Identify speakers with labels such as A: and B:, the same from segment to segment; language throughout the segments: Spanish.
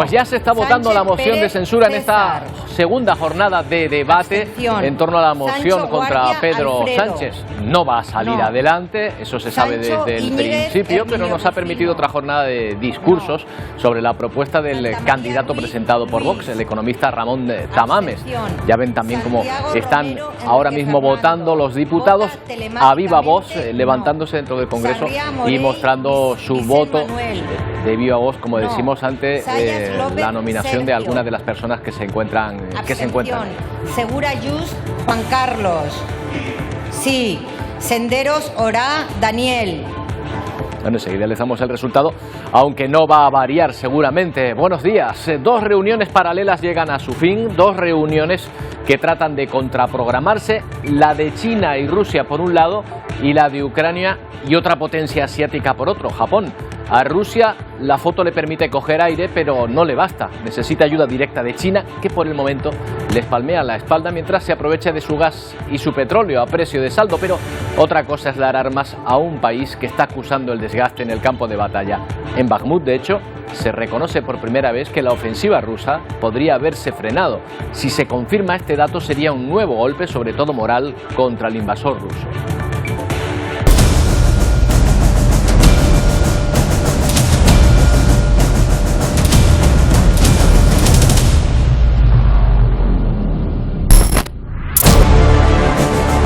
A: Pues ya se está votando la moción de censura en esta segunda jornada de debate en torno a la moción contra Pedro Sánchez. No va a salir adelante, eso se sabe desde el principio, pero nos ha permitido otra jornada de discursos sobre la propuesta del candidato presentado por Vox, el economista Ramón Tamames. Ya ven también cómo están ahora mismo votando los diputados a viva voz, levantándose dentro del Congreso y mostrando su voto de viva voz, como decimos, ante la nominación de algunas de las personas que se encuentran.
B: Segura Just, Juan Carlos. Sí. Senderos, Orá, Daniel.
A: Bueno, enseguida les damos el resultado, aunque no va a variar seguramente. Buenos días. 2 reuniones paralelas llegan a su fin, 2 reuniones que tratan de contraprogramarse, la de China y Rusia por un lado y la de Ucrania y otra potencia asiática por otro, Japón. A Rusia la foto le permite coger aire, pero no le basta. Necesita ayuda directa de China, que por el momento les palmea la espalda mientras se aprovecha de su gas y su petróleo a precio de saldo. Pero otra cosa es dar armas a un país que está acusando el desgaste en el campo de batalla. En Bakhmut, de hecho, se reconoce por primera vez que la ofensiva rusa podría haberse frenado. Si se confirma este dato, sería un nuevo golpe, sobre todo moral, contra el invasor ruso.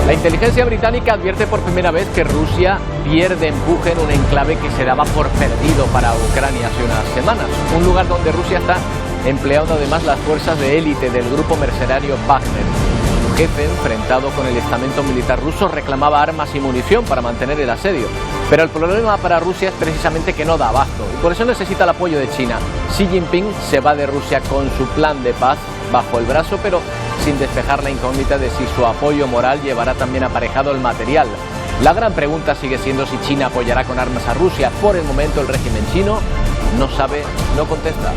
A: La inteligencia británica advierte por primera vez que Rusia pierde empuje en un enclave que se daba por perdido para Ucrania hace unas semanas. Un lugar donde Rusia está empleando además las fuerzas de élite del grupo mercenario Wagner. Su jefe, enfrentado con el estamento militar ruso, reclamaba armas y munición para mantener el asedio. Pero el problema para Rusia es precisamente que no da abasto y por eso necesita el apoyo de China. Xi Jinping se va de Rusia con su plan de paz bajo el brazo, pero sin despejar la incógnita de si su apoyo moral llevará también aparejado el material. La gran pregunta sigue siendo si China apoyará con armas a Rusia. Por el momento el régimen chino no sabe, no contesta.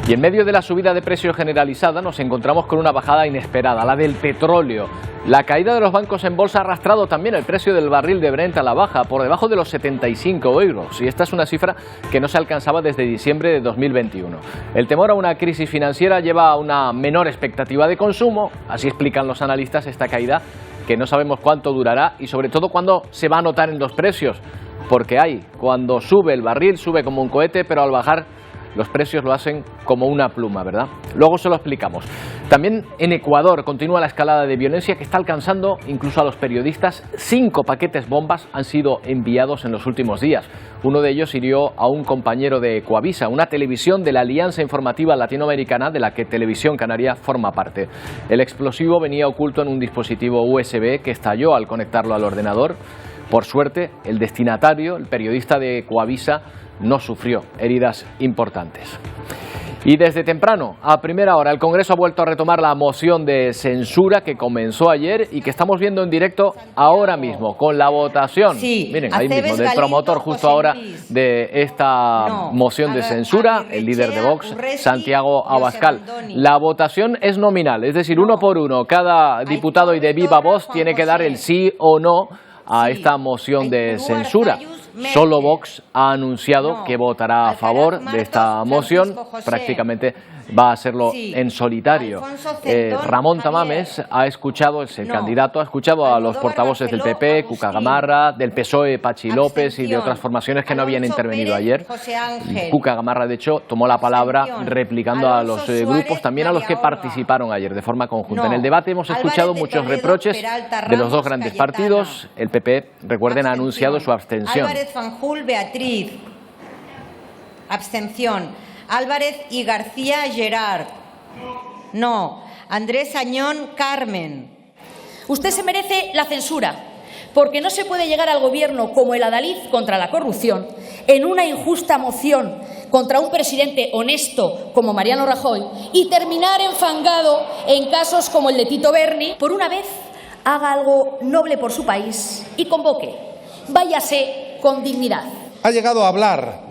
A: Y en medio de la subida de precios generalizada nos encontramos con una bajada inesperada, la del petróleo. La caída de los bancos en bolsa ha arrastrado también el precio del barril de Brent a la baja, por debajo de los 75 euros. Y esta es una cifra que no se alcanzaba desde diciembre de 2021. El temor a una crisis financiera lleva a una menor expectativa de consumo. Así explican los analistas esta caída, que no sabemos cuánto durará y sobre todo cuándo se va a notar en los precios. Porque cuando sube el barril, sube como un cohete, pero al bajar los precios lo hacen como una pluma, ¿verdad? Luego se lo explicamos. También en Ecuador continúa la escalada de violencia que está alcanzando incluso a los periodistas. 5 paquetes bombas han sido enviados en los últimos días. Uno de ellos hirió a un compañero de Ecuavisa, una televisión de la Alianza Informativa Latinoamericana de la que Televisión Canaria forma parte. El explosivo venía oculto en un dispositivo USB que estalló al conectarlo al ordenador. Por suerte, el destinatario, el periodista de Ecuavisa, no sufrió heridas importantes. Y desde temprano, a primera hora, el Congreso ha vuelto a retomar la moción de censura que comenzó ayer y que estamos viendo en directo ahora mismo, con la votación.
B: Sí,
A: miren, ahí mismo, del promotor justo ahora de esta moción de censura, el líder de Vox, Santiago Abascal. La votación es nominal, es decir, uno por uno. Cada diputado y de viva voz tiene que dar el sí o no a esta moción de censura. Solo Vox ha anunciado que votará a favor de esta moción, prácticamente va a hacerlo en solitario. Ramón Tamames ha escuchado, es el candidato, ha escuchado a los portavoces del PP, Cuca Gamarra, del PSOE, Pachi López y de otras formaciones que no habían intervenido ayer. Cuca Gamarra, de hecho, tomó la palabra replicando a los grupos, también a los que participaron ayer de forma conjunta. En el debate hemos escuchado muchos reproches de los dos grandes partidos. El PP, recuerden, ha anunciado su abstención.
B: Álvarez, Fanjul, Beatriz. Abstención. Álvarez y García, Gerard. No. Andrés Añón, Carmen.
C: Usted se merece la censura, porque no se puede llegar al gobierno como el adalid contra la corrupción en una injusta moción contra un presidente honesto como Mariano Rajoy y terminar enfangado en casos como el de Tito Berni. Por una vez, haga algo noble por su país y convoque. Váyase con dignidad.
D: Ha llegado a hablar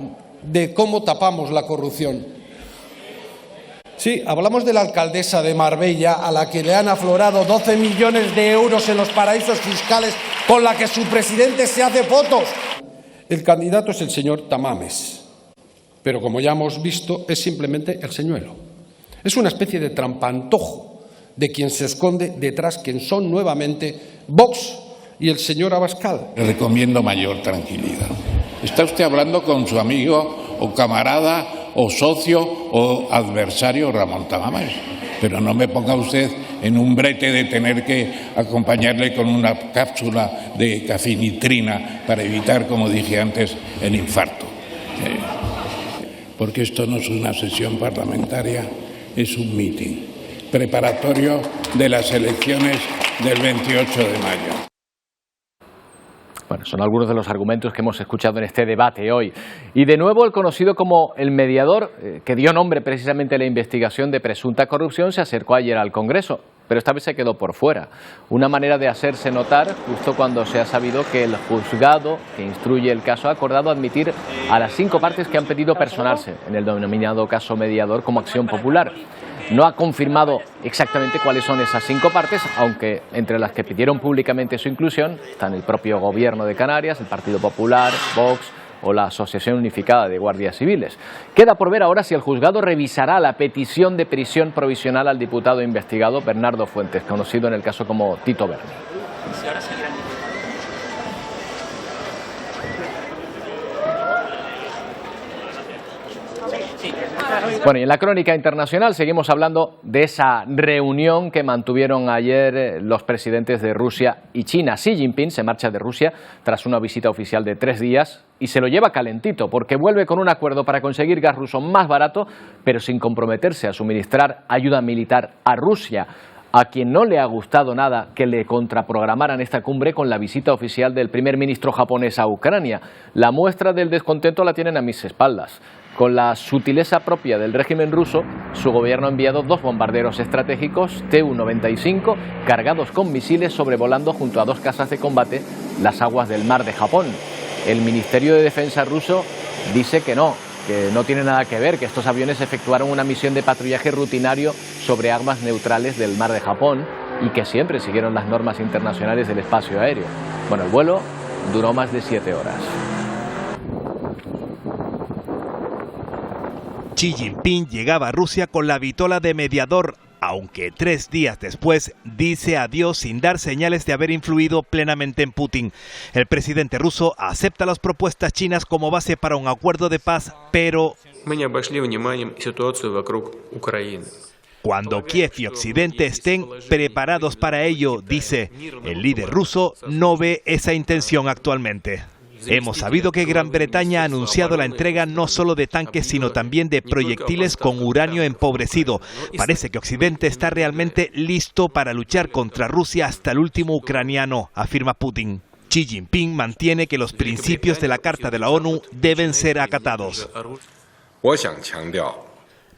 D: de cómo tapamos la corrupción. Sí, hablamos de la alcaldesa de Marbella, a la que le han aflorado 12 millones de euros en los paraísos fiscales, con la que su presidente se hace fotos. El candidato es el señor Tamames, pero como ya hemos visto, es simplemente el señuelo. Es una especie de trampantojo de quien se esconde detrás, quien son nuevamente Vox y el señor Abascal.
E: Le recomiendo mayor tranquilidad. Está usted hablando con su amigo o camarada o socio o adversario Ramón Tamames, pero no me ponga usted en un brete de tener que acompañarle con una cápsula de cafinitrina para evitar, como dije antes, el infarto. Porque esto no es una sesión parlamentaria, es un mitin preparatorio de las elecciones del 28 de mayo.
A: Bueno, son algunos de los argumentos que hemos escuchado en este debate hoy. Y de nuevo el conocido como el mediador, que dio nombre precisamente a la investigación de presunta corrupción, se acercó ayer al Congreso, pero esta vez se quedó por fuera. Una manera de hacerse notar justo cuando se ha sabido que el juzgado que instruye el caso ha acordado admitir a las 5 partes que han pedido personarse en el denominado caso mediador como acción popular. No ha confirmado exactamente cuáles son esas 5 partes, aunque entre las que pidieron públicamente su inclusión están el propio Gobierno de Canarias, el Partido Popular, Vox o la Asociación Unificada de Guardias Civiles. Queda por ver ahora si el juzgado revisará la petición de prisión provisional al diputado investigado Bernardo Fuentes, conocido en el caso como Tito Berni. Bueno, y en la crónica internacional seguimos hablando de esa reunión que mantuvieron ayer los presidentes de Rusia y China. Xi Jinping se marcha de Rusia tras una visita oficial de 3 días y se lo lleva calentito porque vuelve con un acuerdo para conseguir gas ruso más barato, pero sin comprometerse a suministrar ayuda militar a Rusia. A quien no le ha gustado nada que le contraprogramaran esta cumbre con la visita oficial del primer ministro japonés a Ucrania. La muestra del descontento la tienen a mis espaldas. Con la sutileza propia del régimen ruso, su gobierno ha enviado 2 bombarderos estratégicos Tu-95 cargados con misiles sobrevolando junto a 2 casas de combate las aguas del mar de Japón. El Ministerio de Defensa ruso dice que no tiene nada que ver, que estos aviones efectuaron una misión de patrullaje rutinario sobre aguas neutrales del mar de Japón y que siempre siguieron las normas internacionales del espacio aéreo. Bueno, el vuelo duró más de 7 horas.
F: Xi Jinping llegaba a Rusia con la vitola de mediador, aunque 3 días después dice adiós sin dar señales de haber influido plenamente en Putin. El presidente ruso acepta las propuestas chinas como base para un acuerdo de paz, pero cuando Kiev y Occidente estén preparados para ello, dice, el líder ruso no ve esa intención actualmente. Hemos sabido que Gran Bretaña ha anunciado la entrega no solo de tanques, sino también de proyectiles con uranio empobrecido. Parece que Occidente está realmente listo para luchar contra Rusia hasta el último ucraniano, afirma Putin. Xi Jinping mantiene que los principios de la Carta de la ONU deben ser acatados.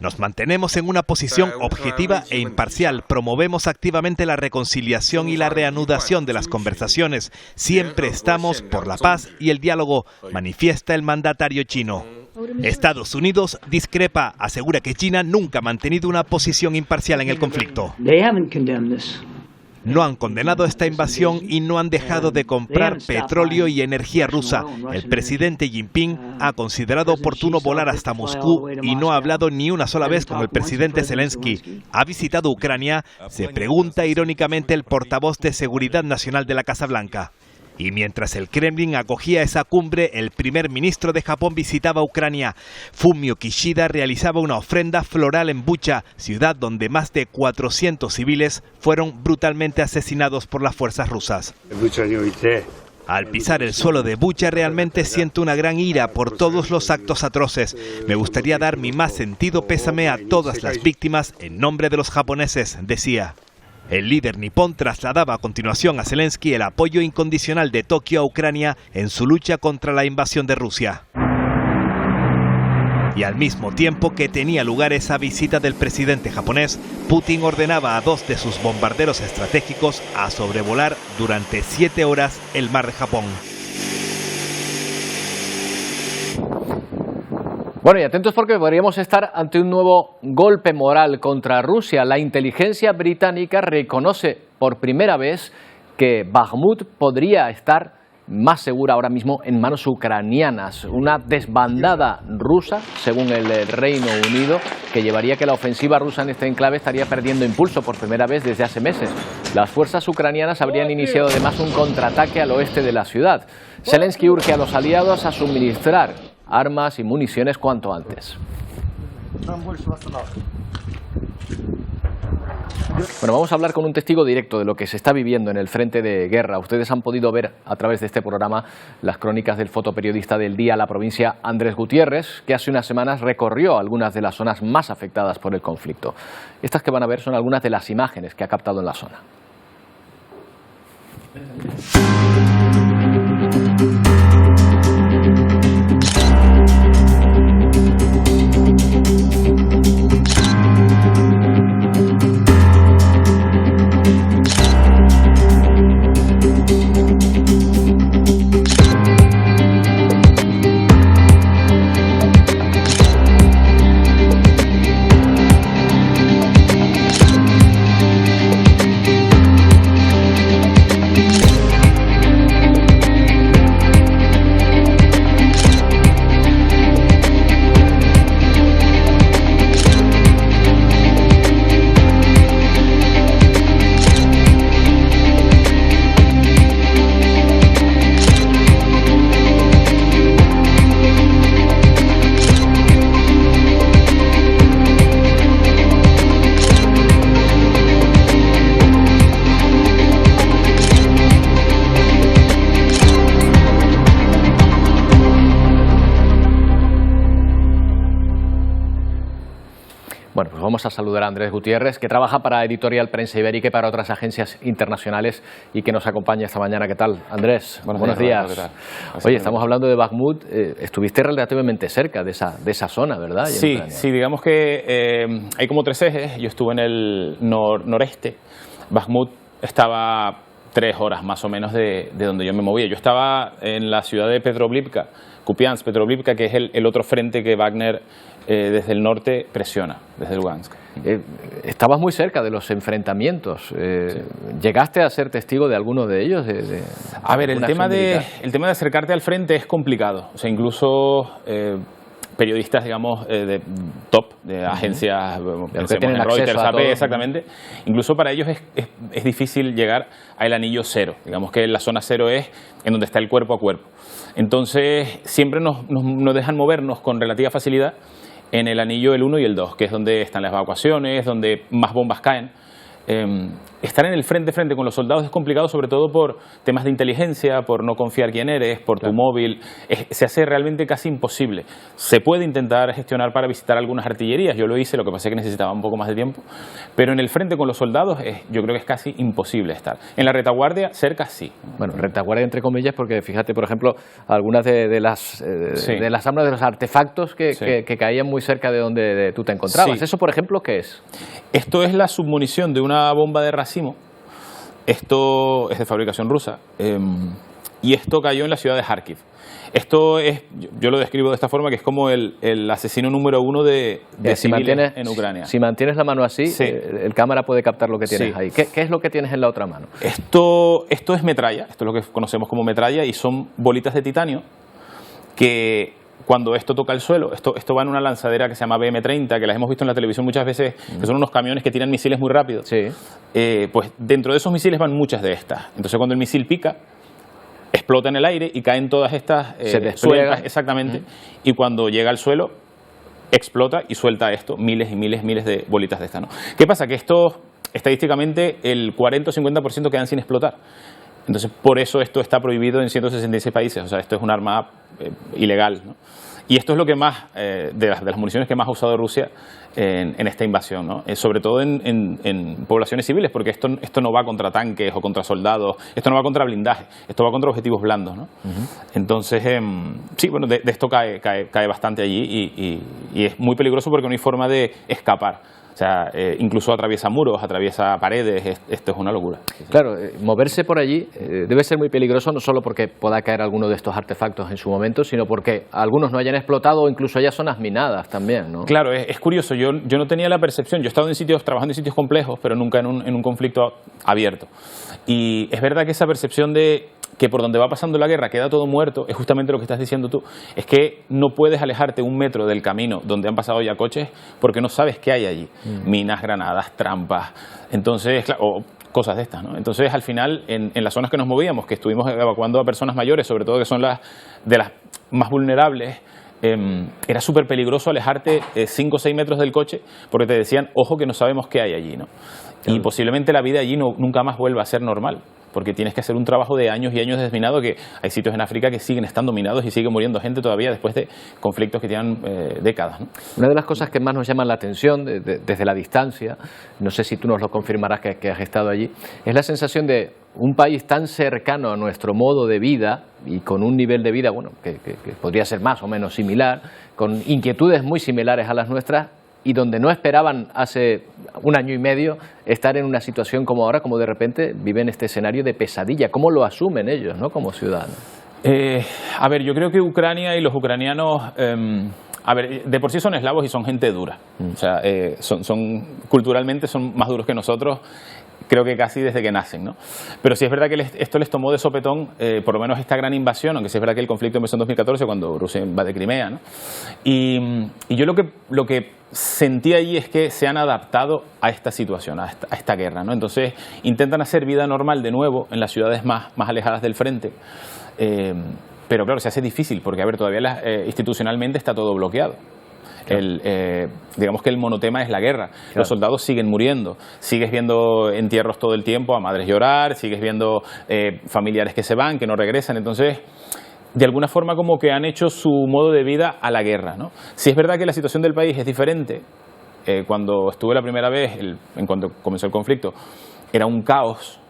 F: Nos mantenemos en una posición objetiva e imparcial. Promovemos activamente la reconciliación y la reanudación de las conversaciones. Siempre estamos por la paz y el diálogo, manifiesta el mandatario chino. Estados Unidos discrepa, asegura que China nunca ha mantenido una posición imparcial en el conflicto. No han condenado esta invasión y no han dejado de comprar petróleo y energía rusa. El presidente Jinping ha considerado oportuno volar hasta Moscú y no ha hablado ni una sola vez con el presidente Zelensky. ¿Ha visitado Ucrania?, se pregunta irónicamente el portavoz de Seguridad Nacional de la Casa Blanca. Y mientras el Kremlin acogía esa cumbre, el primer ministro de Japón visitaba Ucrania. Fumio Kishida realizaba una ofrenda floral en Bucha, ciudad donde más de 400 civiles fueron brutalmente asesinados por las fuerzas rusas. Al pisar el suelo de Bucha realmente siento una gran ira por todos los actos atroces. Me gustaría dar mi más sentido pésame a todas las víctimas en nombre de los japoneses, decía. El líder nipón trasladaba a continuación a Zelensky el apoyo incondicional de Tokio a Ucrania en su lucha contra la invasión de Rusia. Y al mismo tiempo que tenía lugar esa visita del presidente japonés, Putin ordenaba a 2 de sus bombarderos estratégicos a sobrevolar durante 7 horas el mar de Japón.
A: Bueno, y atentos porque podríamos estar ante un nuevo golpe moral contra Rusia. La inteligencia británica reconoce por primera vez que Bakhmut podría estar más segura ahora mismo en manos ucranianas. Una desbandada rusa, según el Reino Unido, que llevaría a que la ofensiva rusa en este enclave estaría perdiendo impulso por primera vez desde hace meses. Las fuerzas ucranianas habrían iniciado además un contraataque al oeste de la ciudad. Zelensky urge a los aliados a suministrar armas y municiones cuanto antes. Bueno, vamos a hablar con un testigo directo de lo que se está viviendo en el frente de guerra. Ustedes han podido ver a través de este programa las crónicas del fotoperiodista del día, la provincia Andrés Gutiérrez, que hace unas semanas recorrió algunas de las zonas más afectadas por el conflicto. Estas que van a ver son algunas de las imágenes que ha captado en la zona. Bueno, pues vamos a saludar a Andrés Gutiérrez, que trabaja para Editorial Prensa Ibérica y para otras agencias internacionales y que nos acompaña esta mañana. ¿Qué tal, Andrés? Buenos días. Oye, estamos hablando de Bakhmut. Estuviste relativamente cerca de esa zona, ¿verdad?
G: Sí, digamos que hay como tres ejes. Yo estuve en el noreste. Bakhmut estaba 3 horas más o menos de donde yo me movía. Yo estaba en la ciudad de Petrovlivka, Kupiansk, Petrovlivka, que es el otro frente que Wagner desde el norte presiona, desde Lugansk.
A: Estabas muy cerca de los enfrentamientos. Sí. ¿Llegaste a ser testigo de alguno de ellos?
G: A ver, el tema de acercarte al frente es complicado. O sea, incluso periodistas, digamos, de top, de agencias,
A: tienen
G: Reuters, AP,
A: exactamente.
G: Incluso para ellos es difícil llegar al anillo cero. Digamos que la zona cero es en donde está el cuerpo a cuerpo. Entonces, siempre nos dejan movernos con relativa facilidad en el anillo el 1 y el 2, que es donde están las evacuaciones, donde más bombas caen. Estar en el frente con los soldados es complicado, sobre todo por temas de inteligencia, por no confiar quién eres, por tu móvil. Se hace realmente casi imposible. Se puede intentar gestionar para visitar algunas artillerías. Yo lo hice, lo que pasa es que necesitaba un poco más de tiempo. Pero en el frente con los soldados yo creo que es casi imposible estar. En la retaguardia, cerca sí.
A: Bueno, retaguardia entre comillas, porque fíjate, por ejemplo, algunas de las armas, de los artefactos que caían muy cerca de donde tú te encontrabas. Sí. ¿Eso, por ejemplo, qué es?
G: Esto es la submunición de una bomba de racimo. Esto es de fabricación rusa y esto cayó en la ciudad de Kharkiv. Esto es, yo lo describo de esta forma, que es como el asesino número 1 de civiles en Ucrania.
A: Si mantienes la mano así, sí, el cámara puede captar lo que tienes ahí. ¿Qué es lo que tienes en la otra mano?
G: Esto es metralla, esto es lo que conocemos como metralla, y son bolitas de titanio que cuando esto toca el suelo, esto va en una lanzadera que se llama BM-30, que las hemos visto en la televisión muchas veces, que son unos camiones que tiran misiles muy rápido.
A: Sí.
G: Pues dentro de esos misiles van muchas de estas. Entonces cuando el misil pica, explota en el aire y caen todas estas sueltas, exactamente, y cuando llega al suelo, explota y suelta esto, miles y miles de bolitas de estas, ¿no? ¿Qué pasa? Que esto, estadísticamente, el 40 o 50% quedan sin explotar. Entonces, por eso esto está prohibido en 166 países. O sea, esto es un arma ilegal, ¿no? Y esto es lo que más, de las municiones que más ha usado Rusia en esta invasión, ¿no? Sobre todo en poblaciones civiles, porque esto no va contra tanques o contra soldados, esto no va contra blindaje, esto va contra objetivos blandos, ¿no? Entonces, sí, bueno, de esto cae bastante allí y es muy peligroso porque no hay forma de escapar. sea, incluso atraviesa muros, atraviesa paredes, esto es una locura.
A: Claro, moverse por allí debe ser muy peligroso, no solo porque pueda caer alguno de estos artefactos en su momento, sino porque algunos no hayan explotado o incluso haya zonas minadas también, ¿no?
G: Claro, es curioso, yo no tenía la percepción, yo he estado trabajando en sitios complejos, pero nunca en un conflicto abierto. Y es verdad que esa percepción de que por donde va pasando la guerra queda todo muerto, es justamente lo que estás diciendo tú. Es que no puedes alejarte 1 metro del camino donde han pasado ya coches porque no sabes qué hay allí. Minas, granadas, trampas, entonces, o cosas de estas, ¿no? Entonces, al final, en las zonas que nos movíamos, que estuvimos evacuando a personas mayores, sobre todo que son las más vulnerables, era súper peligroso alejarte 5 o 6 metros del coche porque te decían, ojo que no sabemos qué hay allí, ¿no? Y posiblemente la vida allí nunca más vuelva a ser normal, porque tienes que hacer un trabajo de años y años de desminado, que hay sitios en África que siguen estando minados y sigue muriendo gente todavía después de conflictos que llevan décadas, ¿no?
A: Una de las cosas que más nos llaman la atención desde la distancia, no sé si tú nos lo confirmarás que has estado allí, es la sensación de un país tan cercano a nuestro modo de vida y con un nivel de vida bueno que podría ser más o menos similar, con inquietudes muy similares a las nuestras, y donde no esperaban hace 1 año y medio estar en una situación como ahora, como de repente viven este escenario de pesadilla. ¿Cómo lo asumen ellos, ¿no?, como ciudadanos?
G: A ver, yo creo que Ucrania y los ucranianos, a ver, de por sí son eslavos y son gente dura. O sea, culturalmente son más duros que nosotros, creo que casi desde que nacen, ¿no? Pero sí es verdad que esto les tomó de sopetón, por lo menos esta gran invasión, aunque sí es verdad que el conflicto empezó en 2014 cuando Rusia invade Crimea, ¿no? Y yo lo que sentí allí es que se han adaptado a esta situación, a esta guerra, ¿no? Entonces intentan hacer vida normal de nuevo en las ciudades más alejadas del frente, pero claro, se hace difícil porque, a ver, todavía institucionalmente está todo bloqueado. Digamos que el monotema es la guerra. Claro. Los soldados siguen muriendo, sigues viendo entierros todo el tiempo, a madres llorar, sigues viendo familiares que se van, que no regresan. Entonces, de alguna forma como que han hecho su modo de vida a la guerra, ¿no? Sí es verdad que la situación del país es diferente. Cuando estuve la primera vez, en cuanto comenzó el conflicto, era un caos.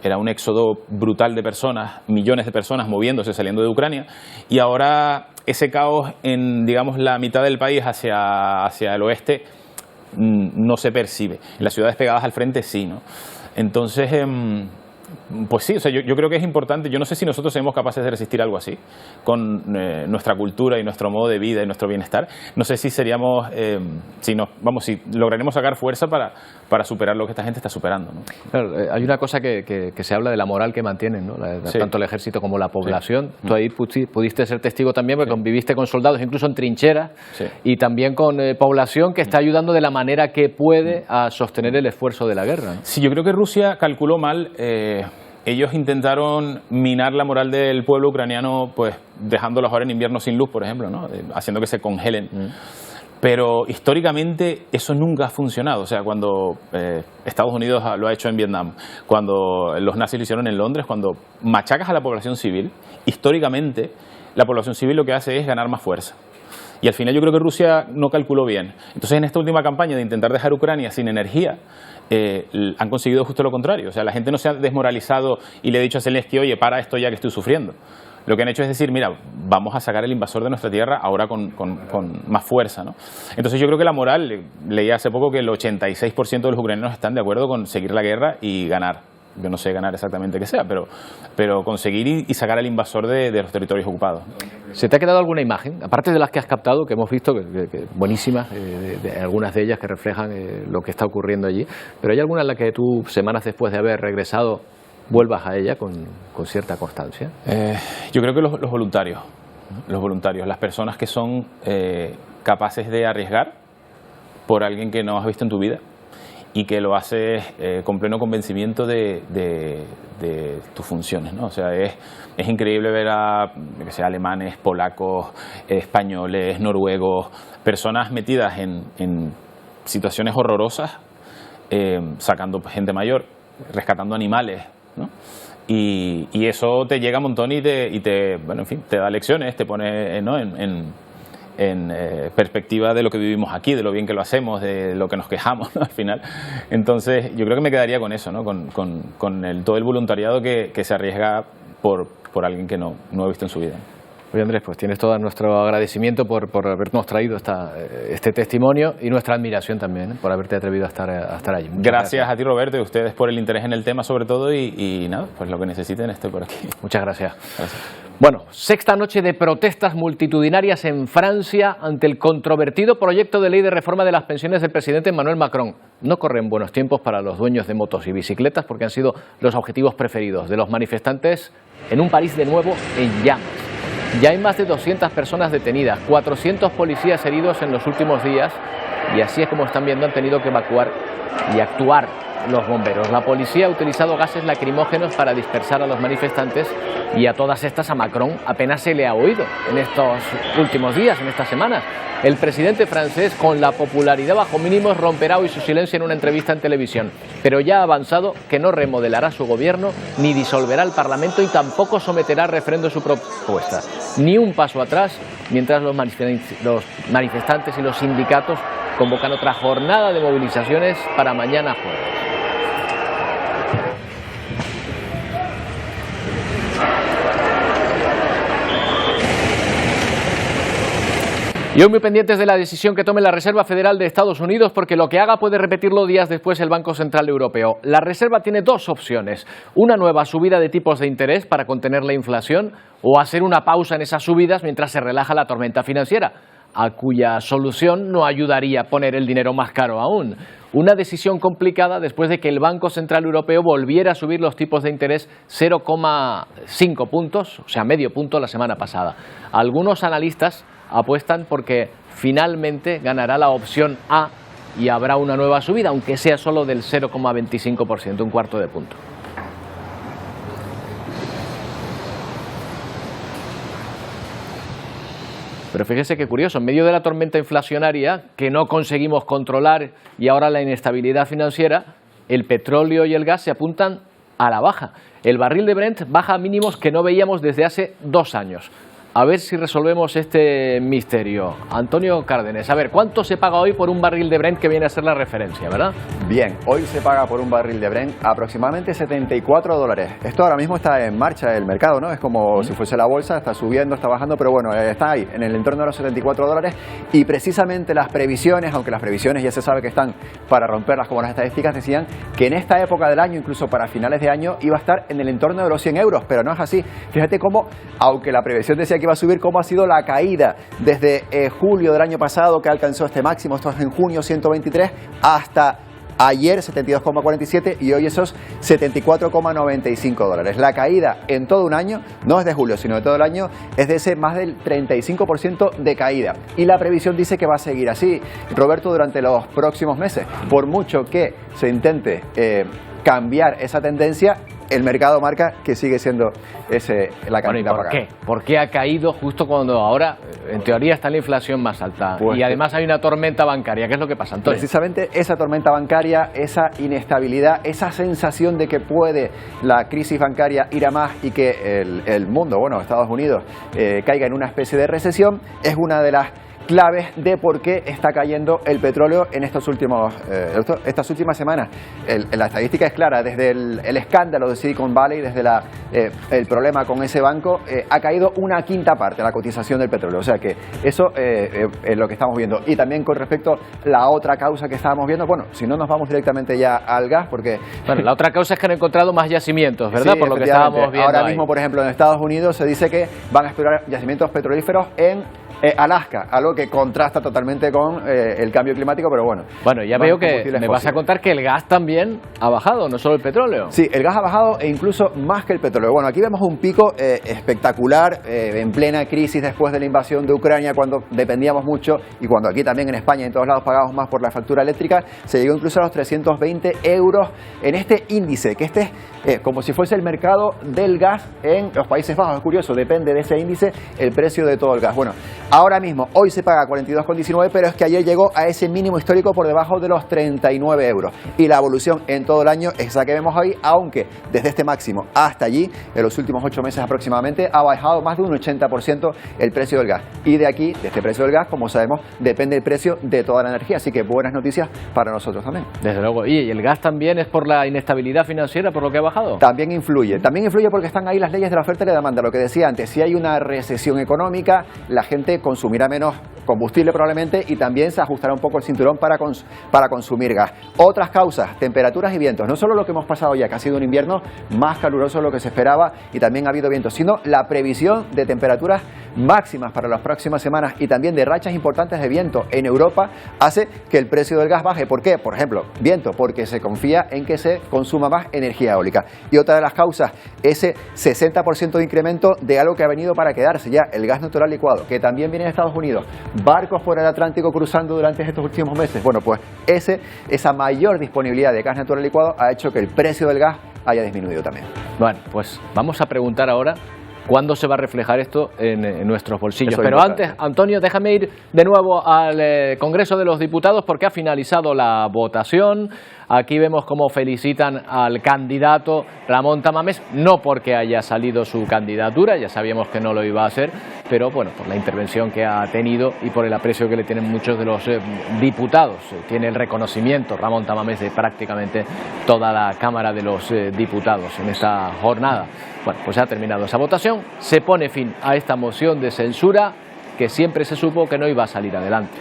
G: Era un éxodo brutal de personas, millones de personas moviéndose, saliendo de Ucrania, y ahora ese caos en, digamos, la mitad del país hacia el oeste no se percibe. En las ciudades pegadas al frente sí, ¿no? Entonces, pues sí, o sea, yo creo que es importante. Yo no sé si nosotros seremos capaces de resistir algo así con nuestra cultura y nuestro modo de vida y nuestro bienestar. No sé si seríamos, si lograremos sacar fuerza para superar lo que esta gente está superando, ¿no?
A: Claro, hay una cosa que se habla de la moral que mantienen, ¿no?
G: Sí.
A: Tanto el ejército como la población. Sí. Tú ahí pudiste ser testigo también, porque conviviste con soldados, incluso en trincheras, y también con población que está ayudando de la manera que puede a sostener el esfuerzo de la guerra, ¿no?
G: Sí, yo creo que Rusia calculó mal. Ellos intentaron minar la moral del pueblo ucraniano, pues dejándolos ahora en invierno sin luz, por ejemplo, ¿no? Haciendo que se congelen. Pero históricamente eso nunca ha funcionado. O sea, cuando Estados Unidos lo ha hecho en Vietnam, cuando los nazis lo hicieron en Londres, cuando machacas a la población civil, históricamente la población civil lo que hace es ganar más fuerza. Y al final yo creo que Rusia no calculó bien. Entonces, en esta última campaña de intentar dejar Ucrania sin energía, han conseguido justo lo contrario. O sea, la gente no se ha desmoralizado y le ha dicho a Zelensky, oye, para esto ya que estoy sufriendo. Lo que han hecho es decir, mira, vamos a sacar el invasor de nuestra tierra ahora con más fuerza, ¿no? Entonces yo creo que la moral, leí hace poco que el 86% de los ucranianos están de acuerdo con seguir la guerra y ganar. Yo no sé ganar exactamente qué sea, pero conseguir y sacar al invasor de los territorios ocupados.
A: ¿Se te ha quedado alguna imagen, aparte de las que has captado, que hemos visto, que buenísimas, algunas de ellas que reflejan lo que está ocurriendo allí, pero hay alguna en la que tú, semanas después de haber regresado, vuelvas a ella con cierta constancia?
G: Yo creo que los voluntarios, las personas que son capaces de arriesgar por alguien que no has visto en tu vida y que lo haces con pleno convencimiento de tus funciones, ¿no? O sea, es increíble ver a alemanes, polacos, españoles, noruegos, personas metidas en situaciones horrorosas, sacando gente mayor, rescatando animales, ¿no? Y eso te llega un montón y bueno, en fin, te da lecciones, te pone, ¿no?, en perspectiva de lo que vivimos aquí, de lo bien que lo hacemos, de lo que nos quejamos, ¿no?, al final. Entonces yo creo que me quedaría con eso, ¿no?, con todo el voluntariado que se arriesga por alguien que no ha visto en su vida.
A: Oye, Andrés, pues tienes todo nuestro agradecimiento por habernos traído este testimonio y nuestra admiración también por haberte atrevido a estar allí.
G: Gracias a ti, Roberto, y a ustedes por el interés en el tema sobre todo y nada, pues lo que necesiten estoy por aquí.
A: Muchas gracias. Bueno, sexta noche de protestas multitudinarias en Francia ante el controvertido proyecto de ley de reforma de las pensiones del presidente Emmanuel Macron. No corren buenos tiempos para los dueños de motos y bicicletas porque han sido los objetivos preferidos de los manifestantes en un París de nuevo en llamas. Ya hay más de 200 personas detenidas, 400 policías heridos en los últimos días y así es como están viendo, han tenido que evacuar y actuar los bomberos. La policía ha utilizado gases lacrimógenos para dispersar a los manifestantes y a todas estas a Macron apenas se le ha oído en estos últimos días, en estas semanas. El presidente francés, con la popularidad bajo mínimos, romperá hoy su silencio en una entrevista en televisión, pero ya ha avanzado que no remodelará su gobierno, ni disolverá el Parlamento y tampoco someterá a referendo su propuesta. Ni un paso atrás, mientras los manifestantes y los sindicatos convocan otra jornada de movilizaciones para mañana jueves. Y hoy muy pendientes de la decisión que tome la Reserva Federal de Estados Unidos, porque lo que haga puede repetirlo días después el Banco Central Europeo. La Reserva tiene dos opciones: una nueva subida de tipos de interés para contener la inflación o hacer una pausa en esas subidas mientras se relaja la tormenta financiera, a cuya solución no ayudaría a poner el dinero más caro aún. Una decisión complicada después de que el Banco Central Europeo volviera a subir los tipos de interés 0,5 puntos, o sea, medio punto la semana pasada. Algunos analistas apuestan porque finalmente ganará la opción A y habrá una nueva subida, aunque sea solo del 0,25%, un cuarto de punto. Pero fíjese qué curioso, en medio de la tormenta inflacionaria que no conseguimos controlar y ahora la inestabilidad financiera, el petróleo y el gas se apuntan a la baja. El barril de Brent baja a mínimos que no veíamos desde hace 2 años. A ver si resolvemos este misterio. Antonio Cárdenes, a ver, ¿cuánto se paga hoy por un barril de Brent que viene a ser la referencia, verdad?
H: Bien, hoy se paga por un barril de Brent aproximadamente $74. Esto ahora mismo está en marcha el mercado, ¿no? Es como si fuese la bolsa, está subiendo, está bajando, pero bueno, está ahí, en el entorno de los $74. Y precisamente las previsiones, aunque las previsiones ya se sabe que están para romperlas como las estadísticas, decían que en esta época del año, incluso para finales de año, iba a estar en el entorno de los 100 euros, pero no es así. Fíjate cómo, aunque la previsión decía que iba a subir, cómo ha sido la caída desde julio del año pasado, que alcanzó este máximo, esto es en junio 123, hasta ayer 72,47 y hoy esos $74,95. La caída en todo un año, no es de julio, sino de todo el año, es de ese más del 35% de caída. Y la previsión dice que va a seguir así, Roberto, durante los próximos meses. Por mucho que se intente cambiar esa tendencia, el mercado marca que sigue siendo la cantidad pagada.
A: ¿Por qué? ¿Por qué ha caído justo cuando ahora, en teoría, está la inflación más alta? Pues y además hay una tormenta bancaria. ¿Qué es lo que pasa, Antonio?
H: Precisamente esa tormenta bancaria, esa inestabilidad, esa sensación de que puede la crisis bancaria ir a más y que el mundo, bueno, Estados Unidos, caiga en una especie de recesión, es una de las claves de por qué está cayendo el petróleo en estas últimas semanas. La estadística es clara, desde el escándalo de Silicon Valley, desde el problema con ese banco, ha caído 1/5 parte la cotización del petróleo. O sea que eso es lo que estamos viendo. Y también con respecto a la otra causa que estábamos viendo, bueno, si no nos vamos directamente ya al gas, porque...
A: Bueno, la otra causa es que han encontrado más yacimientos, ¿verdad?
H: Sí,
A: por lo que estábamos viendo
H: ahora
A: ahí.
H: mismo, por ejemplo, en Estados Unidos se dice que van a explorar yacimientos petrolíferos en Alaska, algo que contrasta totalmente con el cambio climático, pero bueno.
A: Bueno, ya veo que me vas a contar que el gas también ha bajado, no solo el petróleo.
H: Sí, el gas ha bajado e incluso más que el petróleo. Bueno, aquí vemos un pico espectacular en plena crisis después de la invasión de Ucrania, cuando dependíamos mucho y cuando aquí también en España y en todos lados pagábamos más por la factura eléctrica, se llegó incluso a los 320 euros en este índice, que es como si fuese el mercado del gas en los Países Bajos. Es curioso, depende de ese índice el precio de todo el gas. Bueno, Ahora mismo, hoy se paga 42,19, pero es que ayer llegó a ese mínimo histórico por debajo de los 39 euros. Y la evolución en todo el año es la que vemos hoy, aunque desde este máximo hasta allí, en los últimos 8 meses aproximadamente, ha bajado más de un 80% el precio del gas. Y de aquí, de este precio del gas, como sabemos, depende el precio de toda la energía. Así que buenas noticias para nosotros también.
A: Desde luego. ¿Y el gas también es por la inestabilidad financiera, por lo que ha bajado?
H: También influye porque están ahí las leyes de la oferta y la demanda. Lo que decía antes, si hay una recesión económica, la gente consumirá menos combustible probablemente y también se ajustará un poco el cinturón para consumir gas. Otras causas, temperaturas y vientos. No solo lo que hemos pasado ya, que ha sido un invierno más caluroso de lo que se esperaba y también ha habido vientos, sino la previsión de temperaturas máximas para las próximas semanas y también de rachas importantes de viento en Europa hace que el precio del gas baje. ¿Por qué? Por ejemplo, viento, porque se confía en que se consuma más energía eólica. Y otra de las causas, ese 60% de incremento de algo que ha venido para quedarse ya, el gas natural licuado, que también viene de Estados Unidos. Barcos por el Atlántico cruzando durante estos últimos meses. Bueno, pues esa mayor disponibilidad de gas natural licuado ha hecho que el precio del gas haya disminuido también.
A: Bueno, pues vamos a preguntar ahora cuándo se va a reflejar esto en nuestros bolsillos.
H: Eso
A: Pero
H: importante.
A: antes, Antonio, déjame ir de nuevo al Congreso de los Diputados porque ha finalizado la votación. Aquí vemos cómo felicitan al candidato Ramón Tamames, no porque haya salido su candidatura, ya sabíamos que no lo iba a hacer, pero bueno, por la intervención que ha tenido y por el aprecio que le tienen muchos de los diputados. Tiene el reconocimiento Ramón Tamames de prácticamente toda la Cámara de los Diputados en esta jornada. Bueno, pues ha terminado esa votación, se pone fin a esta moción de censura que siempre se supo que no iba a salir adelante.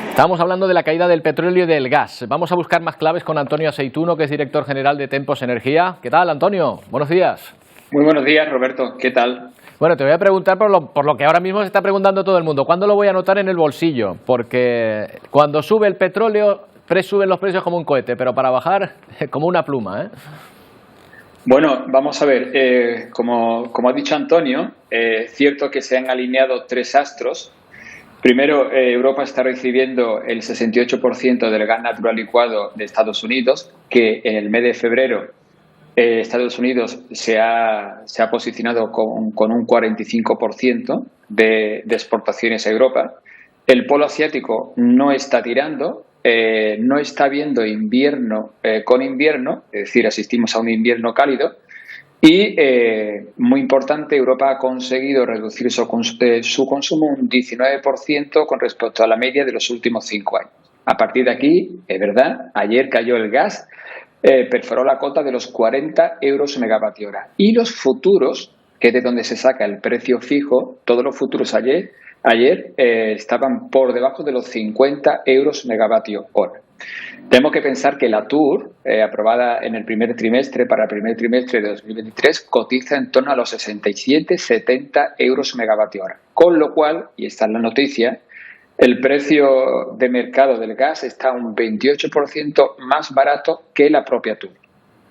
A: Estamos hablando de la caída del petróleo y del gas. Vamos a buscar más claves con Antonio Aceituno, que es director general de Tempos Energía. ¿Qué tal, Antonio? Buenos días.
I: Muy buenos días, Roberto. ¿Qué tal?
A: Bueno, te voy a preguntar por lo que ahora mismo se está preguntando todo el mundo. ¿Cuándo lo voy a notar en el bolsillo? Porque cuando sube el petróleo, suben los precios como un cohete, pero para bajar, como una pluma, ¿eh?
I: Bueno, vamos a ver. Como ha dicho Antonio, es cierto que se han alineado tres astros. Primero, Europa está recibiendo el 68% del gas natural licuado de Estados Unidos, que en el mes de febrero Estados Unidos se ha posicionado con un 45% de exportaciones a Europa. El polo asiático no está tirando, no está habiendo invierno con invierno, es decir, asistimos a un invierno cálido. Y, muy importante, Europa ha conseguido reducir su consumo un 19% con respecto a la media de los últimos 5 años. A partir de aquí, es verdad, ayer cayó el gas, perforó la cota de los 40 euros megavatio hora. Y los futuros, que es de donde se saca el precio fijo, todos los futuros ayer estaban por debajo de los 50 euros megavatio hora. Tenemos que pensar que la TUR, aprobada en el primer trimestre, para el primer trimestre de 2023, cotiza en torno a los 67-70 euros megavatio hora. Con lo cual, y esta es la noticia, el precio de mercado del gas está un 28% más barato que la propia TUR.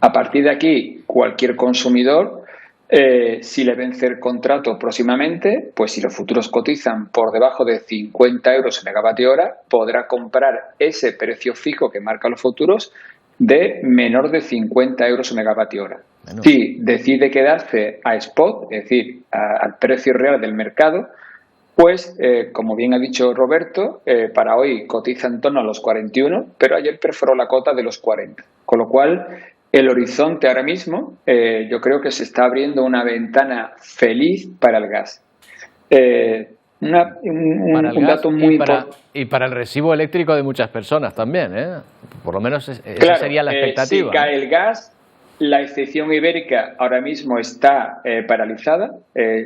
I: A partir de aquí, cualquier consumidor, si le vence el contrato próximamente, pues si los futuros cotizan por debajo de 50 euros megavatio hora, podrá comprar ese precio fijo que marca los futuros de menor de 50 euros megavatio hora. Bueno. Si decide quedarse a spot, es decir, al precio real del mercado, pues, como bien ha dicho Roberto, para hoy cotiza en torno a los 41, pero ayer perforó la cota de los 40. Con lo cual, el horizonte ahora mismo, yo creo que se está abriendo una ventana feliz para el gas. Un dato muy importante.
A: Y para el recibo eléctrico de muchas personas también, ¿eh? Por lo menos esa sería la expectativa.
I: Si cae el gas, la excepción ibérica ahora mismo está paralizada,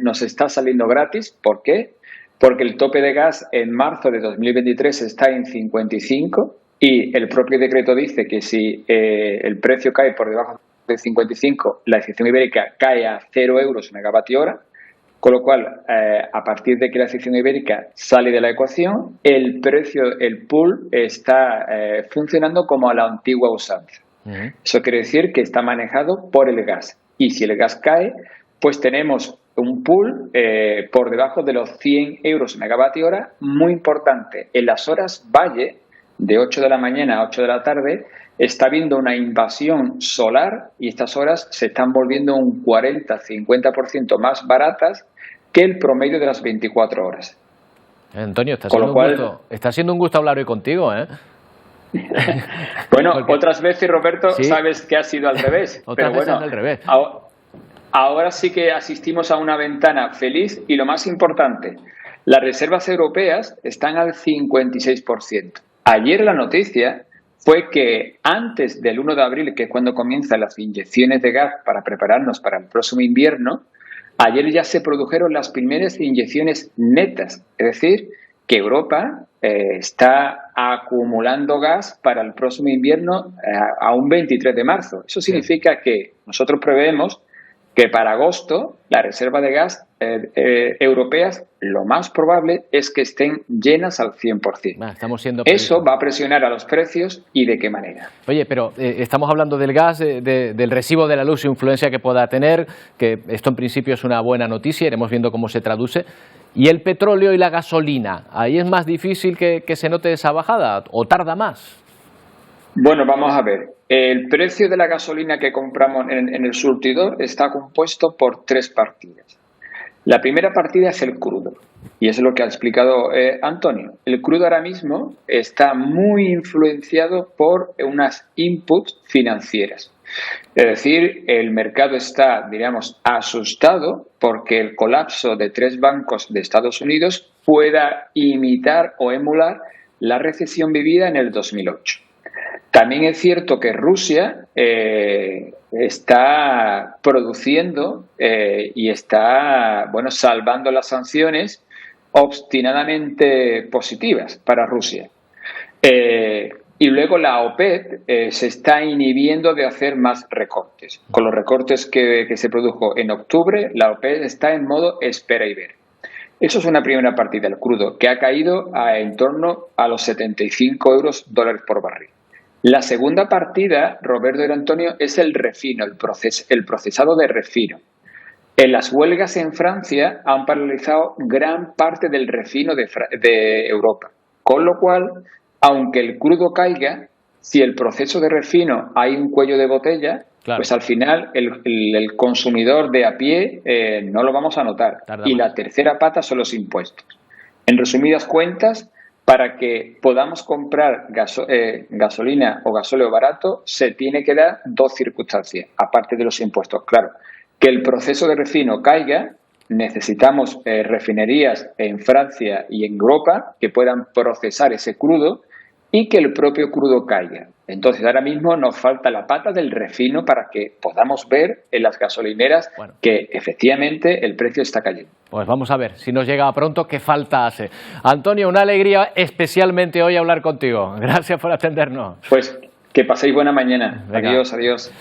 I: nos está saliendo gratis. ¿Por qué? Porque el tope de gas en marzo de 2023 está en 55 y el propio decreto dice que si el precio cae por debajo de 55, la excepción ibérica cae a 0 euros megavatio hora, con lo cual, a partir de que la excepción ibérica sale de la ecuación, el pool está funcionando como a la antigua usanza. Eso quiere decir que está manejado por el gas. Y si el gas cae, pues tenemos un pool por debajo de los 100 euros megavatio hora, muy importante. En las horas valle, de 8 de la mañana a 8 de la tarde, está habiendo una invasión solar y estas horas se están volviendo un 40-50% más baratas que el promedio de las 24 horas.
A: Antonio, está siendo un gusto hablar hoy contigo, ¿eh?
I: Bueno, otras veces, Roberto, ¿sí? Sabes que ha sido al revés.
A: Otras
I: pero
A: veces
I: bueno,
A: al revés.
I: Ahora sí que asistimos a una ventana feliz y lo más importante, las reservas europeas están al 56%. Ayer la noticia fue que antes del 1 de abril, que es cuando comienzan las inyecciones de gas para prepararnos para el próximo invierno, ayer ya se produjeron las primeras inyecciones netas, es decir, que Europa está acumulando gas para el próximo invierno a un 23 de marzo. Eso significa que nosotros preveemos que para agosto las reservas de gas europeas lo más probable es que estén llenas al 100%.
A: Estamos siendo
I: Eso va a presionar a los precios y de qué manera.
A: Oye, pero estamos hablando del gas, del recibo de la luz e influencia que pueda tener, que esto en principio es una buena noticia, iremos viendo cómo se traduce. ¿Y el petróleo y la gasolina? ¿Ahí es más difícil que se note esa bajada o tarda más?
I: Bueno, vamos a ver. El precio de la gasolina que compramos en el surtidor está compuesto por 3 partidas. La primera partida es el crudo, y eso es lo que ha explicado Antonio. El crudo ahora mismo está muy influenciado por unas inputs financieras. Es decir, el mercado está, diríamos, asustado porque el colapso de 3 bancos de Estados Unidos pueda imitar o emular la recesión vivida en el 2008. También es cierto que Rusia está produciendo y está, salvando las sanciones obstinadamente positivas para Rusia. Y luego la OPEP se está inhibiendo de hacer más recortes. Con los recortes que se produjo en octubre, la OPEP está en modo espera y ver. Eso es una primera partida, el crudo, que ha caído en torno a los 75 dólares por barril. La segunda partida, Roberto y Antonio, es el refino, el procesado de refino. En las huelgas en Francia han paralizado gran parte del refino de Europa, con lo cual, aunque el crudo caiga, si el proceso de refino hay un cuello de botella, claro, pues al final el consumidor de a pie no lo vamos a notar. Y la tercera pata son los impuestos. En resumidas cuentas, para que podamos comprar gasolina o gasóleo barato, se tiene que dar 2 circunstancias, aparte de los impuestos. Claro, que el proceso de refino caiga, necesitamos refinerías en Francia y en Europa que puedan procesar ese crudo y que el propio crudo caiga. Entonces, ahora mismo nos falta la pata del refino para que podamos ver en las gasolineras que efectivamente el precio está cayendo.
A: Pues vamos a ver si nos llega pronto, qué falta hace. Antonio, una alegría especialmente hoy hablar contigo. Gracias por atendernos.
I: Pues que paséis buena mañana. Venga. Adiós, adiós.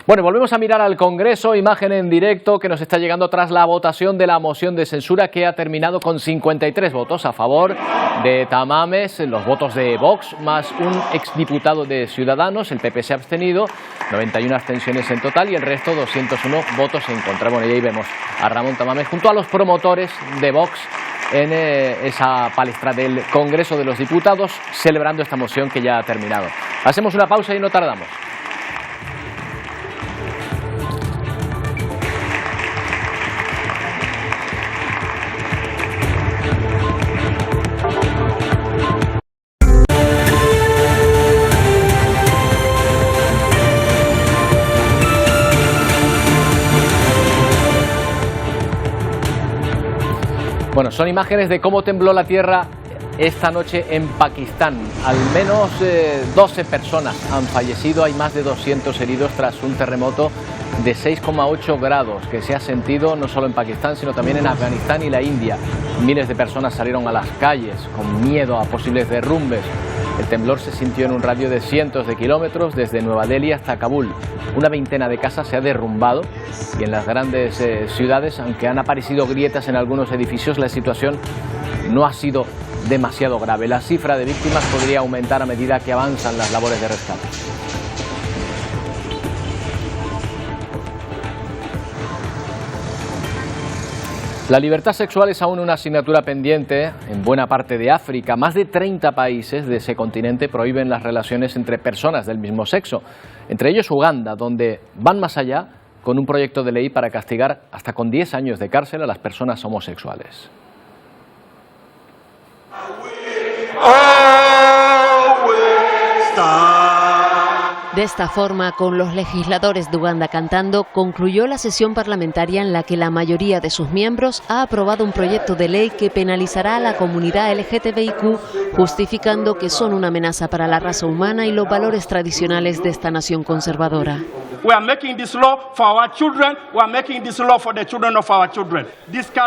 A: Bueno, volvemos a mirar al Congreso, imagen en directo que nos está llegando tras la votación de la moción de censura que ha terminado con 53 votos a favor de Tamames, los votos de Vox, más un exdiputado de Ciudadanos, el PP se ha abstenido, 91 abstenciones en total y el resto 201 votos en contra. Bueno, y ahí vemos a Ramón Tamames junto a los promotores de Vox en esa palestra del Congreso de los Diputados, celebrando esta moción que ya ha terminado. Hacemos una pausa y no tardamos. Bueno, son imágenes de cómo tembló la tierra esta noche en Pakistán. Al menos 12 personas han fallecido, hay más de 200 heridos tras un terremoto de 6,8 grados que se ha sentido no solo en Pakistán, sino también en Afganistán y la India. Miles de personas salieron a las calles con miedo a posibles derrumbes. El temblor se sintió en un radio de cientos de kilómetros desde Nueva Delhi hasta Kabul. Una veintena de casas se ha derrumbado y en las grandes ciudades, aunque han aparecido grietas en algunos edificios, la situación no ha sido demasiado grave. La cifra de víctimas podría aumentar a medida que avanzan las labores de rescate. La libertad sexual es aún una asignatura pendiente en buena parte de África. Más de 30 países de ese continente prohíben las relaciones entre personas del mismo sexo. Entre ellos Uganda, donde van más allá con un proyecto de ley para castigar hasta con 10 años de cárcel a las personas homosexuales.
J: De esta forma, con los legisladores de Uganda cantando, concluyó la sesión parlamentaria en la que la mayoría de sus miembros ha aprobado un proyecto de ley que penalizará a la comunidad LGTBIQ, justificando que son una amenaza para la raza humana y los valores tradicionales de esta nación conservadora.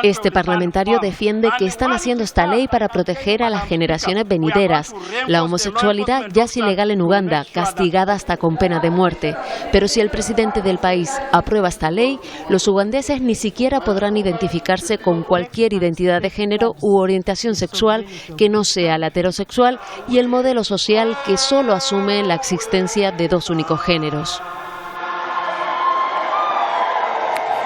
J: Este parlamentario defiende que están haciendo esta ley para proteger a las generaciones venideras. La homosexualidad ya es ilegal en Uganda, castigada hasta con pena de muerte. Pero si el presidente del país aprueba esta ley, los ugandeses ni siquiera podrán identificarse con cualquier identidad de género u orientación sexual que no sea la heterosexual y el modelo social que solo asume la existencia de dos únicos géneros.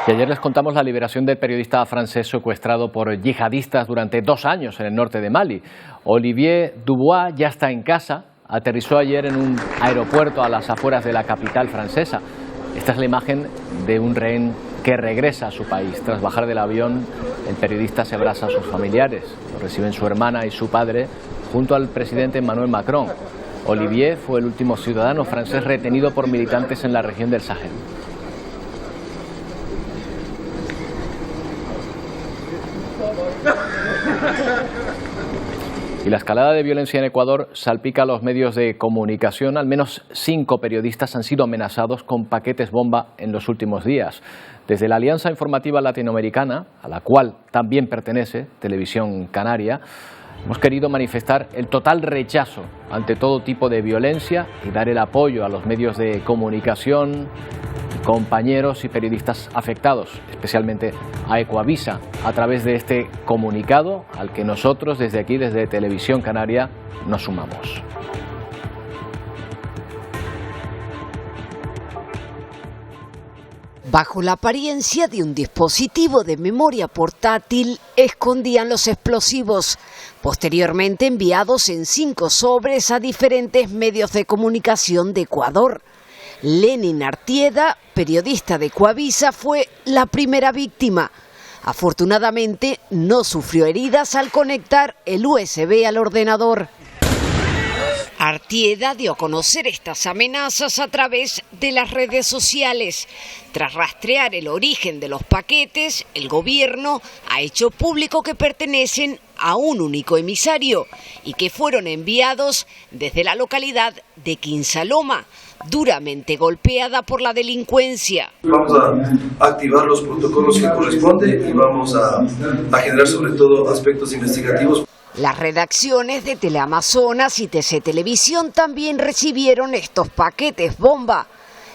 A: Y ayer les contamos la liberación del periodista francés secuestrado por yihadistas durante 2 años en el norte de Mali. Olivier Dubois ya está en casa, aterrizó ayer en un aeropuerto a las afueras de la capital francesa. Esta es la imagen de un rehén que regresa a su país. Tras bajar del avión, el periodista se abraza a sus familiares. Lo reciben su hermana y su padre junto al presidente Emmanuel Macron. Olivier fue el último ciudadano francés retenido por militantes en la región del Sahel. Y la escalada de violencia en Ecuador salpica a los medios de comunicación. Al menos 5 periodistas han sido amenazados con paquetes bomba en los últimos días. Desde la Alianza Informativa Latinoamericana, a la cual también pertenece Televisión Canaria, hemos querido manifestar el total rechazo ante todo tipo de violencia y dar el apoyo a los medios de comunicación, compañeros y periodistas afectados, especialmente a Ecuavisa, a través de este comunicado al que nosotros desde aquí, desde Televisión Canaria, nos sumamos.
K: Bajo la apariencia de un dispositivo de memoria portátil, escondían los explosivos, posteriormente enviados en 5 sobres a diferentes medios de comunicación de Ecuador. Lenin Artieda, periodista de Ecuavisa, fue la primera víctima. Afortunadamente, no sufrió heridas al conectar el USB al ordenador. Artieda dio a conocer estas amenazas a través de las redes sociales. Tras rastrear el origen de los paquetes, el gobierno ha hecho público que pertenecen a un único emisario y que fueron enviados desde la localidad de Quinsaloma, duramente golpeada por la delincuencia.
L: Vamos a activar los protocolos que corresponden y vamos a generar sobre todo aspectos investigativos.
K: Las redacciones de Teleamazonas y TC Televisión también recibieron estos paquetes bomba.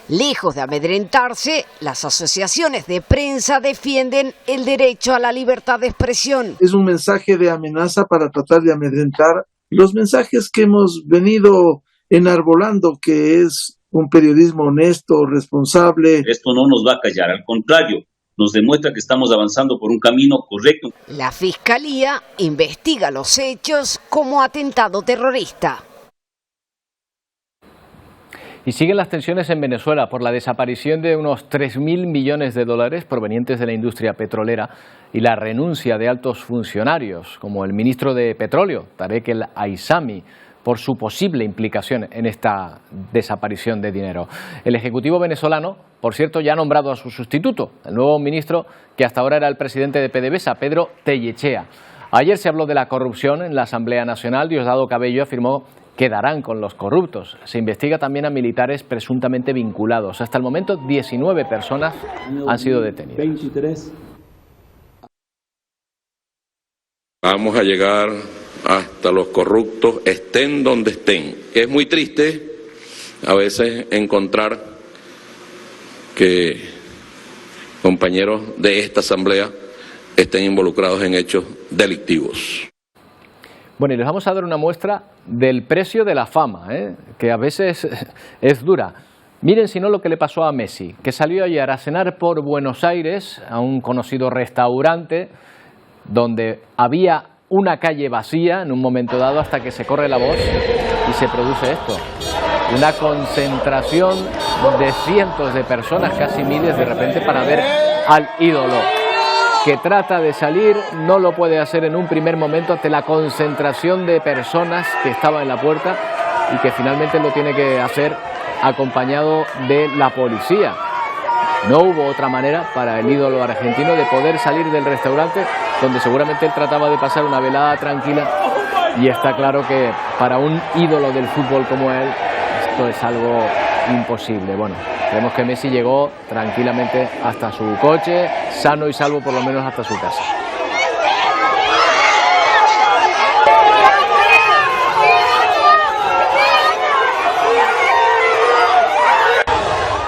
K: Lejos de amedrentarse, las asociaciones de prensa defienden el derecho a la libertad de expresión.
M: Es un mensaje de amenaza para tratar de amedrentar los mensajes que hemos venido enarbolando, que es un periodismo honesto, responsable.
N: Esto no nos va a callar, al contrario, nos demuestra que estamos avanzando por un camino correcto.
K: La Fiscalía investiga los hechos como atentado terrorista.
A: Y siguen las tensiones en Venezuela por la desaparición de unos 3.000 millones de dólares provenientes de la industria petrolera y la renuncia de altos funcionarios, como el ministro de Petróleo, Tarek El Aissami, por su posible implicación en esta desaparición de dinero. El Ejecutivo venezolano, por cierto, ya ha nombrado a su sustituto, el nuevo ministro que hasta ahora era el presidente de PDVSA, Pedro Tellechea. Ayer se habló de la corrupción en la Asamblea Nacional. Diosdado Cabello afirmó que darán con los corruptos. Se investiga también a militares presuntamente vinculados. Hasta el momento, 19 personas han sido detenidas.
O: Vamos a llegar hasta los corruptos, estén donde estén. Es muy triste a veces encontrar que compañeros de esta asamblea estén involucrados en hechos delictivos.
A: Bueno, y les vamos a dar una muestra del precio de la fama, que a veces es dura. Miren si no lo que le pasó a Messi, que salió ayer a cenar por Buenos Aires a un conocido restaurante donde había una calle vacía en un momento dado hasta que se corre la voz y se produce esto. Una concentración de cientos de personas, casi miles de repente, para ver al ídolo, que trata de salir, no lo puede hacer en un primer momento ante la concentración de personas que estaba en la puerta y que finalmente lo tiene que hacer acompañado de la policía. No hubo otra manera para el ídolo argentino de poder salir del restaurante, donde seguramente él trataba de pasar una velada tranquila, y está claro que para un ídolo del fútbol como él esto es algo imposible. Bueno, creemos que Messi llegó tranquilamente hasta su coche, sano y salvo por lo menos hasta su casa.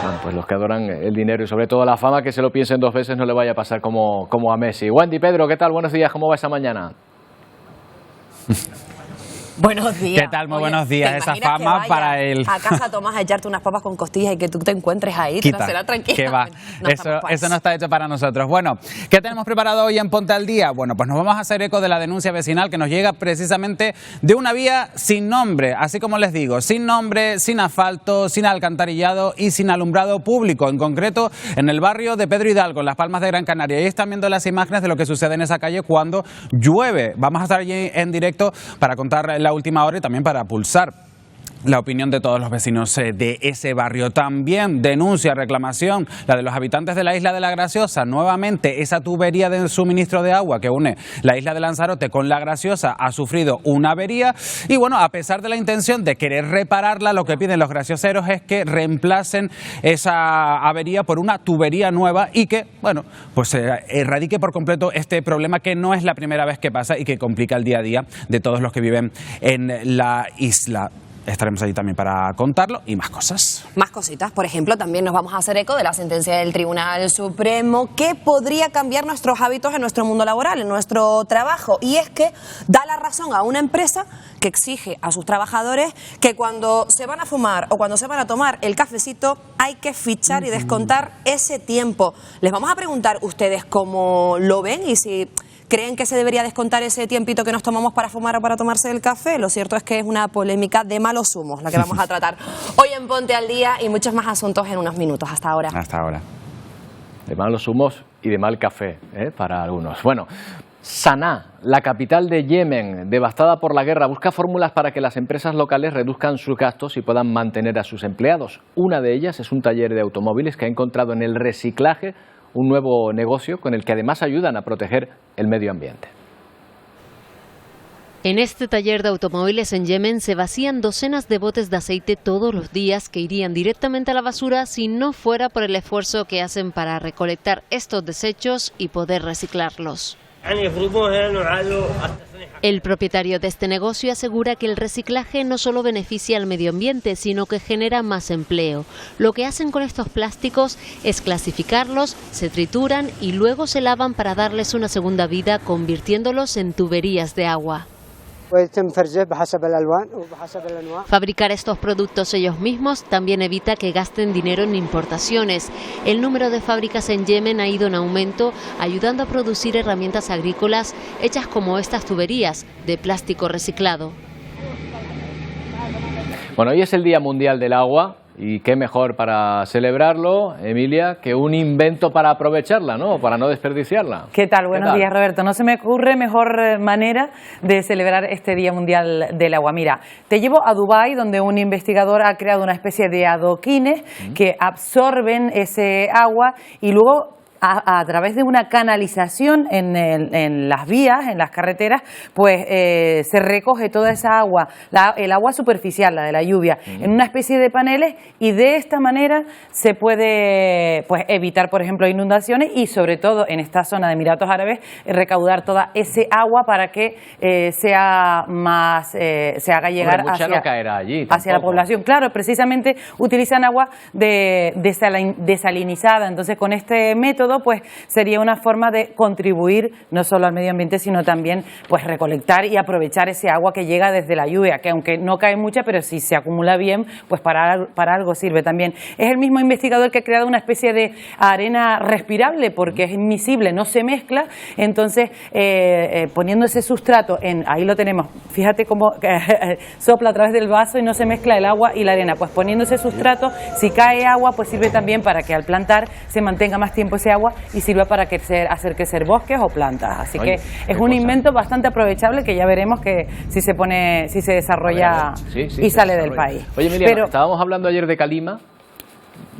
A: Bueno, pues los que adoran el dinero y sobre todo la fama, que se lo piensen dos veces, no le vaya a pasar como a Messi. Wendy, Pedro, ¿qué tal? Buenos días, ¿cómo va esa mañana?
P: Buenos días.
Q: ¿Qué tal? Muy buenos días. Esa fama para el...
P: a casa, Tomás, a echarte unas papas con costillas y que tú te encuentres ahí, será tranquila.
Q: ¿Qué va? Eso no está hecho para nosotros. Bueno, ¿qué tenemos preparado hoy en Ponte al Día? Bueno, pues nos vamos a hacer eco de la denuncia vecinal que nos llega precisamente de una vía sin nombre, así como les digo, sin nombre, sin asfalto, sin alcantarillado y sin alumbrado público, en concreto en el barrio de Pedro Hidalgo, en Las Palmas de Gran Canaria. Ahí están viendo las imágenes de lo que sucede en esa calle cuando llueve. Vamos a estar allí en directo para contar la última hora y también para pulsar la opinión de todos los vecinos de ese barrio. También denuncia, reclamación, la de los habitantes de la isla de La Graciosa. Nuevamente, esa tubería de suministro de agua que une la isla de Lanzarote con La Graciosa ha sufrido una avería y bueno, a pesar de la intención de querer repararla, lo que piden los gracioseros es que reemplacen esa avería por una tubería nueva y que, bueno, pues erradique por completo este problema que no es la primera vez que pasa y que complica el día a día de todos los que viven en la isla. Estaremos allí también para contarlo y más cosas.
P: Más cositas. Por ejemplo, también nos vamos a hacer eco de la sentencia del Tribunal Supremo que podría cambiar nuestros hábitos en nuestro mundo laboral, en nuestro trabajo. Y es que da la razón a una empresa que exige a sus trabajadores que cuando se van a fumar o cuando se van a tomar el cafecito hay que fichar y descontar ese tiempo. Les vamos a preguntar ustedes cómo lo ven y si ¿creen que se debería descontar ese tiempito que nos tomamos para fumar o para tomarse el café? Lo cierto es que es una polémica de malos humos la que vamos a tratar hoy en Ponte al Día y muchos más asuntos en unos minutos. Hasta ahora.
Q: Hasta ahora.
A: De malos humos y de mal café, para algunos. Bueno, Sanaa, la capital de Yemen, devastada por la guerra, busca fórmulas para que las empresas locales reduzcan sus gastos y puedan mantener a sus empleados. Una de ellas es un taller de automóviles que ha encontrado en el reciclaje un nuevo negocio con el que además ayudan a proteger el medio ambiente.
J: En este taller de automóviles en Yemen se vacían docenas de botes de aceite todos los días que irían directamente a la basura si no fuera por el esfuerzo que hacen para recolectar estos desechos y poder reciclarlos. El propietario de este negocio asegura que el reciclaje no solo beneficia al medio ambiente, sino que genera más empleo. Lo que hacen con estos plásticos es clasificarlos, se trituran y luego se lavan para darles una segunda vida, convirtiéndolos en tuberías de agua. Fabricar estos productos ellos mismos también evita que gasten dinero en importaciones. El número de fábricas en Yemen ha ido en aumento, ayudando a producir herramientas agrícolas hechas como estas tuberías de plástico reciclado.
A: Bueno, hoy es el Día Mundial del Agua. Y qué mejor para celebrarlo, Emilia, que un invento para aprovecharla, ¿no? Para no desperdiciarla.
R: ¿Qué tal? Buenos días, Roberto. No se me ocurre mejor manera de celebrar este Día Mundial del Agua. Mira, te llevo a Dubái, donde un investigador ha creado una especie de adoquines que absorben ese agua y luego a través de una canalización en las vías, en las carreteras, pues se recoge toda esa agua, el agua superficial, la de la lluvia, en una especie de paneles y de esta manera se puede pues evitar, por ejemplo, inundaciones y sobre todo en esta zona de Emiratos Árabes recaudar toda ese agua para que sea más, se haga llegar hacia la población. Claro, precisamente utilizan agua desalinizada, entonces con este método lado, pues sería una forma de contribuir no solo al medio ambiente, sino también pues recolectar y aprovechar ese agua que llega desde la lluvia, que aunque no cae mucha, pero si se acumula bien, pues para algo sirve también. Es el mismo investigador que ha creado una especie de arena respirable, porque es inmisible, no se mezcla, entonces poniendo ese sustrato, ahí lo tenemos, fíjate cómo sopla a través del vaso y no se mezcla el agua y la arena, pues poniendo ese sustrato, si cae agua, pues sirve también para que al plantar se mantenga más tiempo ese agua y sirva para hacer crecer bosques o plantas, así que es un invento bastante aprovechable que ya veremos que si se desarrolla y sale del país.
A: Oye, Miriam, estábamos hablando ayer de Calima.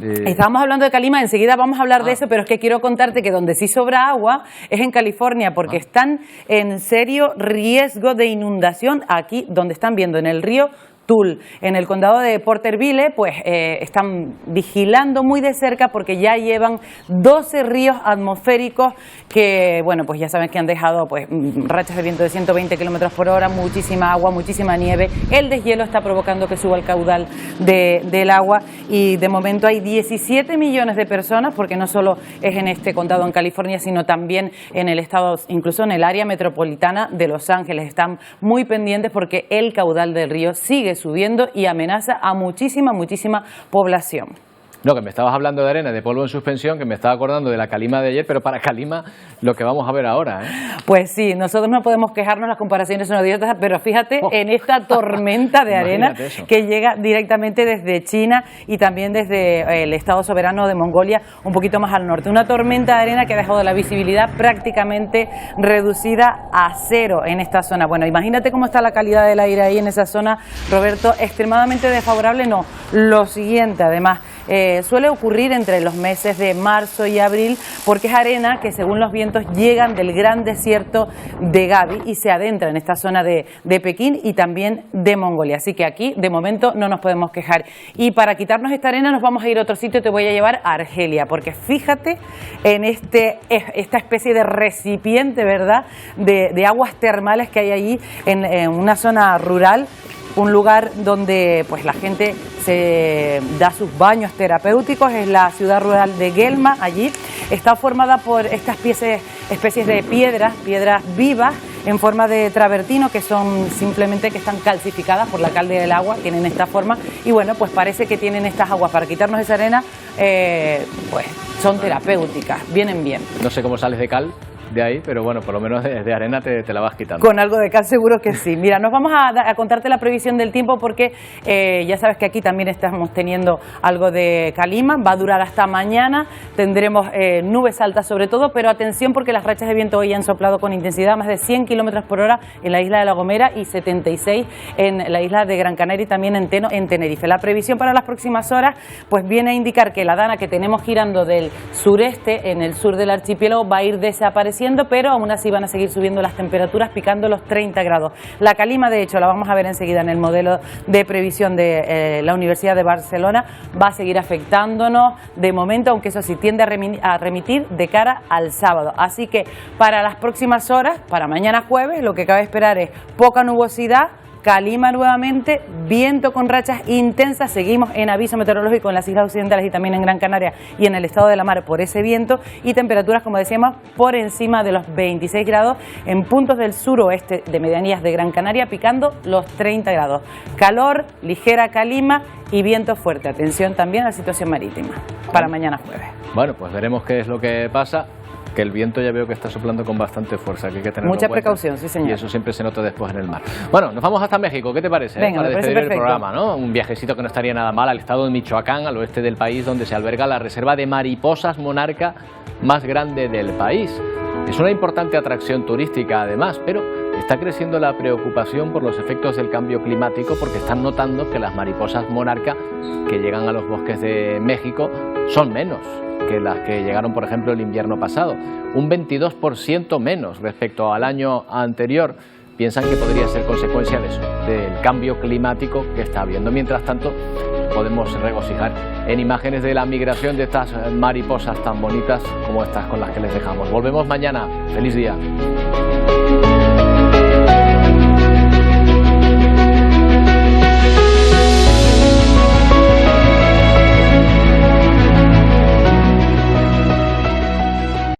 R: Estábamos hablando de Calima, enseguida vamos a hablar de eso, pero es que quiero contarte que donde sí sobra agua es en California, porque están en serio riesgo de inundación aquí donde están viendo, en el río Tool, en el condado de Porterville, pues están vigilando muy de cerca porque ya llevan 12 ríos atmosféricos que, bueno, pues ya saben que han dejado pues rachas de viento de 120 kilómetros por hora, muchísima agua, muchísima nieve. El deshielo está provocando que suba el caudal del agua y de momento hay 17 millones de personas, porque no solo es en este condado en California, sino también en el estado, incluso en el área metropolitana de Los Ángeles. Están muy pendientes porque el caudal del río sigue subiendo y amenaza a muchísima población.
A: No, que me estabas hablando de arena, de polvo en suspensión, que me estaba acordando de la Calima de ayer, pero para Calima lo que vamos a ver ahora, ¿eh?
R: Pues sí, nosotros no podemos quejarnos, las comparaciones son odiosas, pero fíjate en esta tormenta de arena que llega directamente desde China y también desde el Estado soberano de Mongolia, un poquito más al norte. Una tormenta de arena que ha dejado la visibilidad prácticamente reducida a cero en esta zona. Bueno, imagínate cómo está la calidad del aire ahí en esa zona, Roberto, extremadamente desfavorable, no. Lo siguiente, además, suele ocurrir entre los meses de marzo y abril porque es arena que según los vientos llegan del gran desierto de Gobi y se adentra en esta zona de Pekín y también de Mongolia. Así que aquí de momento no nos podemos quejar. Y para quitarnos esta arena nos vamos a ir a otro sitio, te voy a llevar a Argelia, porque fíjate en esta especie de recipiente, ¿verdad?, de aguas termales que hay allí en una zona rural. Un lugar donde pues la gente se da sus baños terapéuticos, es la ciudad rural de Guelma. Allí está formada por estas especies de piedras vivas en forma de travertino, que son simplemente que están calcificadas por la cal del agua, tienen esta forma y bueno, pues parece que tienen estas aguas para quitarnos esa arena, pues son terapéuticas, vienen bien.
A: No sé cómo sales de cal de ahí, pero bueno, por lo menos de arena te la vas quitando.
R: Con algo de cal seguro que sí. Mira, nos vamos a contarte la previsión del tiempo porque ya sabes que aquí también estamos teniendo algo de calima, va a durar hasta mañana, tendremos nubes altas sobre todo, pero atención porque las rachas de viento hoy han soplado con intensidad más de 100 kilómetros por hora en la isla de La Gomera y 76 en la isla de Gran Canaria y también en Tenerife. La previsión para las próximas horas pues viene a indicar que la dana que tenemos girando del sureste en el sur del archipiélago va a ir desapareciendo, pero aún así van a seguir subiendo las temperaturas, picando los 30 grados. La calima, de hecho, la vamos a ver enseguida en el modelo de previsión de la Universidad de Barcelona, va a seguir afectándonos de momento, aunque eso sí tiende a remitir de cara al sábado. Así que para las próximas horas, para mañana jueves, lo que cabe esperar es poca nubosidad, calima nuevamente, viento con rachas intensas, seguimos en aviso meteorológico en las islas occidentales y también en Gran Canaria y en el estado de la Mar por ese viento y temperaturas, como decíamos, por encima de los 26 grados en puntos del suroeste de medianías de Gran Canaria, picando los 30 grados. Calor, ligera calima y viento fuerte. Atención también a la situación marítima para mañana jueves.
A: Bueno, pues veremos qué es lo que pasa. Que el viento ya veo que está soplando con bastante fuerza, que hay que tener
R: mucha precaución, sí señor.
A: Y eso siempre se nota después en el mar. Bueno, nos vamos hasta México, ¿qué te parece?
R: Venga,
A: para despedir el
R: perfecto.
A: programa, ¿no? Un viajecito que no estaría nada mal al estado de Michoacán, al oeste del país, donde se alberga la reserva de mariposas monarca más grande del país. Es una importante atracción turística además, pero está creciendo la preocupación por los efectos del cambio climático porque están notando que las mariposas monarca que llegan a los bosques de México son menos que las que llegaron, por ejemplo, el invierno pasado. Un 22% menos respecto al año anterior. Piensan que podría ser consecuencia de eso, del cambio climático que está habiendo. Mientras tanto, podemos regocijar en imágenes de la migración de estas mariposas tan bonitas como estas con las que les dejamos. Volvemos mañana. ¡Feliz día!